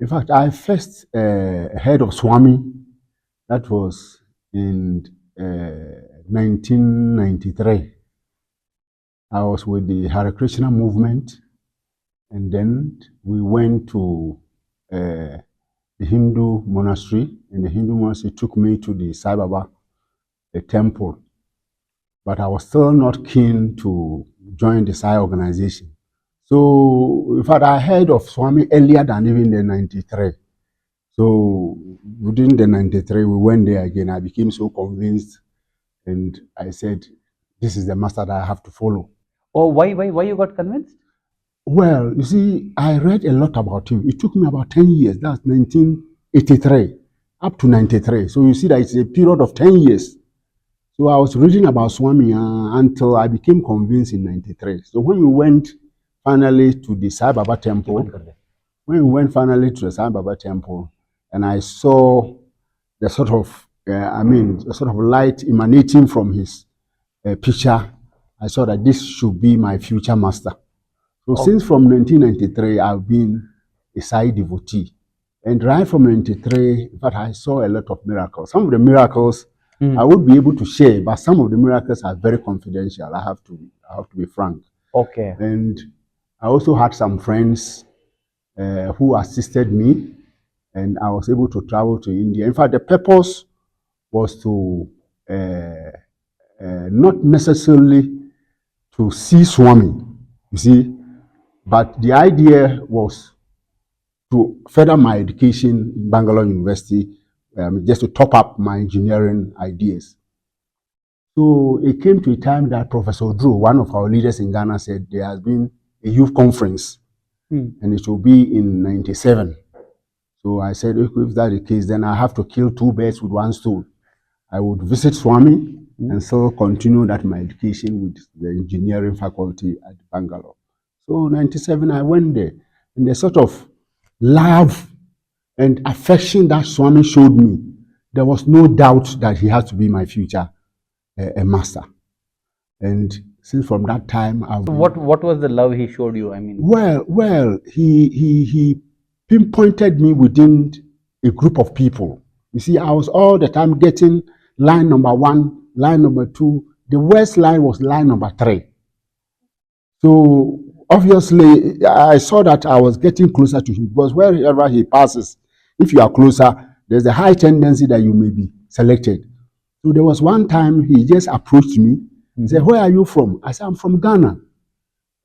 In fact, I first heard of Swami. That was in 1993. I was with the Hare Krishna movement, and then we went to the Hindu monastery, and the Hindu monastery took me to the Sai Baba temple. But I was still not keen to join the Sai organization. So, in fact, I heard of Swami earlier than even the 93. So, within the 93, we went there again. I became so convinced, and I said, this is the master that I have to follow. Oh, why you got convinced? Well, you see, I read a lot about him. It took me about 10 years. That's 1983 up to 93. So you see that it's a period of 10 years. So I was reading about Swami until I became convinced in 93. So when we went finally to the Sai Baba temple, and I saw the sort of, the sort of light emanating from his picture, I saw that this should be my future master. So since from 1993, I've been a Sai devotee. And right from 93, in fact, I saw a lot of miracles. Some of the miracles I would be able to share, but some of the miracles are very confidential. I have to be frank. Okay. And I also had some friends who assisted me, and I was able to travel to India. In fact, the purpose was to not necessarily to see Swami, you see, but the idea was to further my education in Bangalore University, just to top up my engineering ideas. So it came to a time that Professor Drew, one of our leaders in Ghana, said there has been a youth conference, and it will be in 97. So I said, if that's the case, then I have to kill two birds with one stone. I would visit Swami and still continue that my education with the engineering faculty at Bangalore. So 97, I went there, and the sort of love and affection that Swami showed me, there was no doubt that he has to be my future a master. And since from that time, I've what was the love he showed you? I mean, well, he pinpointed me within a group of people. You see, I was all the time getting line number 1, line number 2. The worst line was line number 3. So obviously, I saw that I was getting closer to him, because wherever he passes, if you are closer, there's a high tendency that you may be selected. So there was one time he just approached me and said, "Where are you from?" I said, "I'm from Ghana."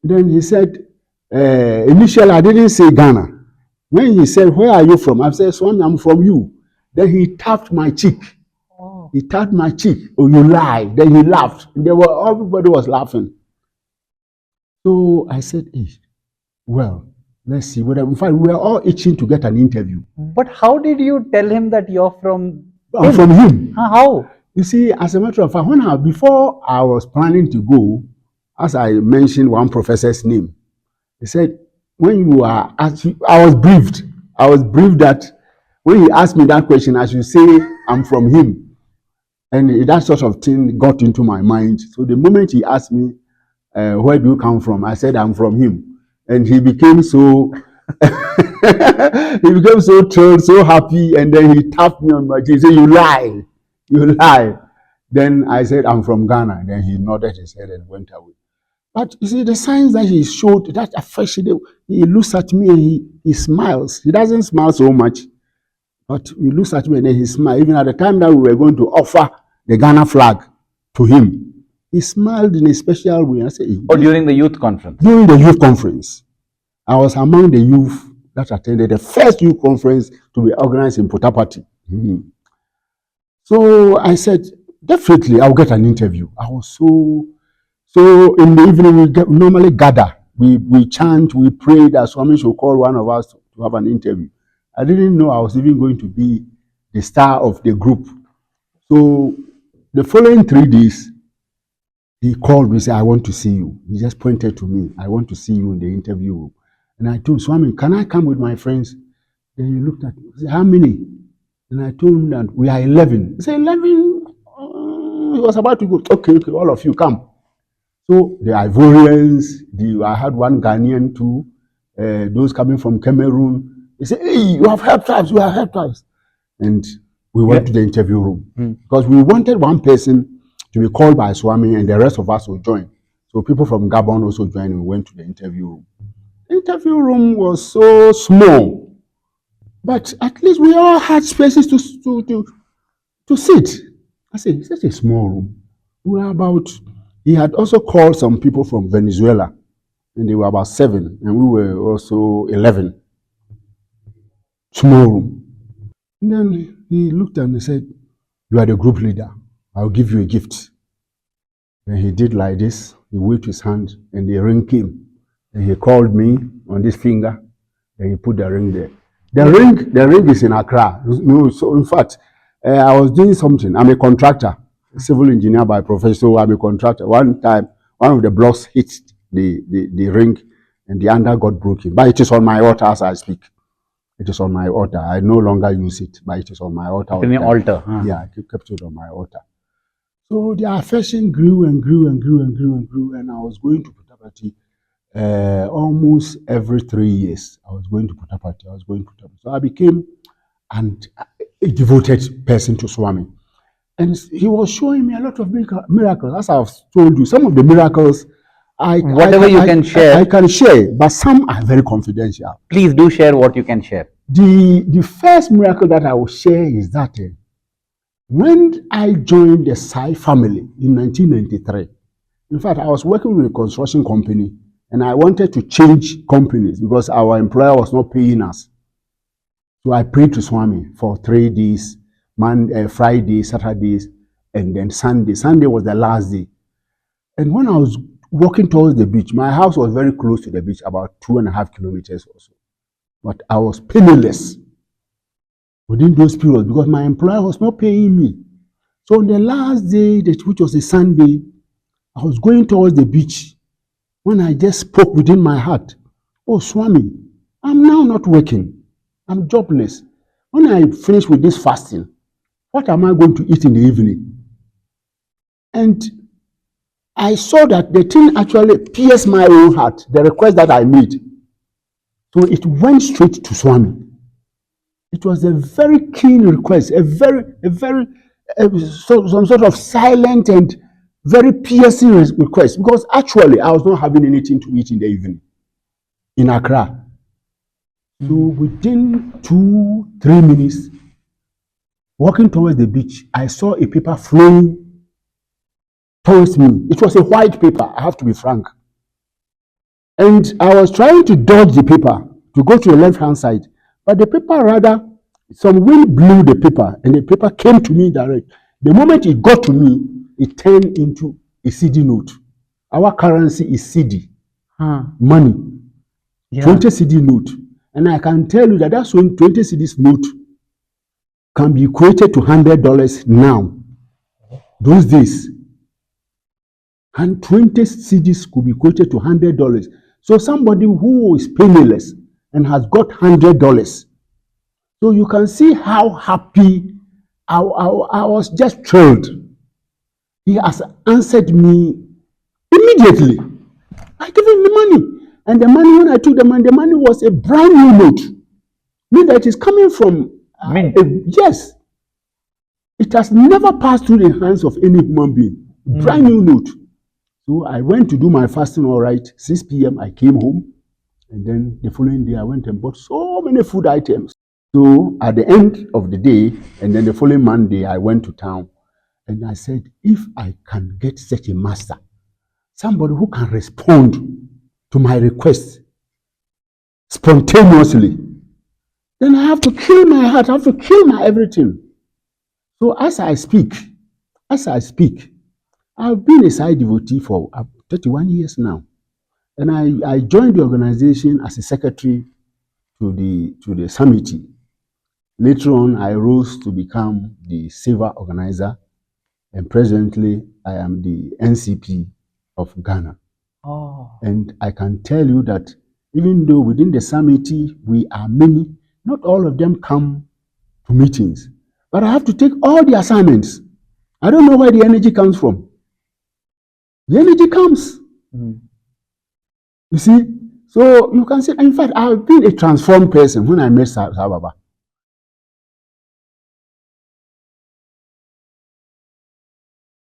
Then he said, initially I didn't say Ghana. When he said, "Where are you from?" I said, "Swami, I'm from you." Then he tapped my cheek. Oh. He tapped my cheek. "Oh, you lie." Then he laughed. Everybody was laughing. So I said, "Hey, well, let's see." In fact, we were all itching to get an interview. But how did you tell him that you're from I'm from him. How? You see, as a matter of fact, before I was planning to go, as I mentioned one professor's name, he said, when you are asked, I was briefed that when he asked me that question, I should say I'm from him. And that sort of thing got into my mind. So the moment he asked me, where do you come from? I said, I'm from him. And he became so thrilled, so happy, and then he tapped me on my cheek. He said, "You lie. You lie." Then I said, "I'm from Ghana." Then he nodded his head and went away. But you see, the signs that he showed, that affection, he looks at me and he smiles. He doesn't smile so much, but he looks at me and then he smiles. Even at the time that we were going to offer the Ghana flag to him, he smiled in a special way. I said, during the youth conference? During the youth conference. I was among the youth that attended the first youth conference to be organized in Putapati. So I said, definitely I'll get an interview. I was so in the evening we normally gather. We chant, we pray that Swami should call one of us to have an interview. I didn't know I was even going to be the star of the group. So the following 3 days, he called me and said, "I want to see you." He just pointed to me. "I want to see you in the interview room." And I told Swami, "Can I come with my friends?" Then he looked at me. He said, "How many?" And I told him that we are 11. He said, 11? He was about to go. Okay, all of you come. So the Ivorians, I had one Ghanaian too, those coming from Cameroon, He said, hey, you have helped us, you have helped us. And we went to the interview room because we wanted one person to be called by Swami and the rest of us would join. So people from Gabon also joined and we went to the interview room. The interview room was so small, but at least we all had spaces to sit. I said, it's such a small room. We were about, he had also called some people from Venezuela, and they were about 7, and we were also 11. Small room. And then he looked and he said, you are the group leader. I'll give you a gift. And he did like this. He waved his hand, and the ring came. And he called me on this finger, and he put the ring there. The ring is in Accra. No, so in fact, I was doing something. I'm a contractor, a civil engineer by profession. So I'm a contractor. One time, one of the blocks hit the ring, and the under got broken. But it is on my altar as I speak. It is on my altar. I no longer use it, but it is on my altar. In your altar. Huh? Yeah, I kept it on my altar. So the affection grew and grew and grew and grew and grew, and I was going to Puttaparthi almost every 3 years. I was going to Puttaparthi. So I became a devoted person to Swami. And he was showing me a lot of miracles. As I've told you, some of the miracles I can share, but some are very confidential. Please do share what you can share. The first miracle that I will share is that when I joined the Sai family in 1993, in fact, I was working with a construction company and I wanted to change companies because our employer was not paying us. So I prayed to Swami for 3 days, Friday, Saturdays, and then Sunday. Sunday was the last day. And when I was walking towards the beach, my house was very close to the beach, about 2.5 kilometers or so. But I was penniless within those periods because my employer was not paying me. So on the last day, which was a Sunday, I was going towards the beach when I just spoke within my heart, oh Swami, I'm now not working. I'm jobless. When I finish with this fasting, what am I going to eat in the evening? And I saw that the thing actually pierced my own heart, the request that I made. So it went straight to Swami. It was a very keen request, some sort of silent and very piercing request, because actually I was not having anything to eat in the evening in Accra. So within 2-3 minutes, walking towards the beach, I saw a paper flowing towards me. It was a white paper, I have to be frank. And I was trying to dodge the paper to go to the left-hand side, but the paper rather, some wind blew the paper and the paper came to me direct. The moment it got to me, it turned into a CD note. Our currency is CD, money, 20 CD note. And I can tell you that that's when 20 CDs note can be equated to $100 now. Those days, and 20 CDs could be equated to $100. So somebody who is penniless and has got $100. So you can see how happy I was, just thrilled. He has answered me immediately. I gave him the money. And the money, when I took the money was a brand new note. Meaning that it's coming from, yes. It has never passed through the hands of any human being. Brand new note. So I went to do my fasting all right. 6 p.m. I came home. And then the following day I went and bought so many food items. So at the end of the day, and then the following Monday, I went to town. And I said, if I can get such a master, somebody who can respond to my request spontaneously, then I have to kill my heart, I have to kill my everything. So as I speak, I've been a side devotee for 31 years now. And I joined the organization as a secretary to the summit. Later on, I rose to become the silver organizer. And presently, I am the NCP of Ghana. Oh. And I can tell you that even though within the summit we are many, not all of them come to meetings. But I have to take all the assignments. I don't know where the energy comes from. The energy comes. You see? So you can say, in fact, I've been a transformed person when I met Sai Baba.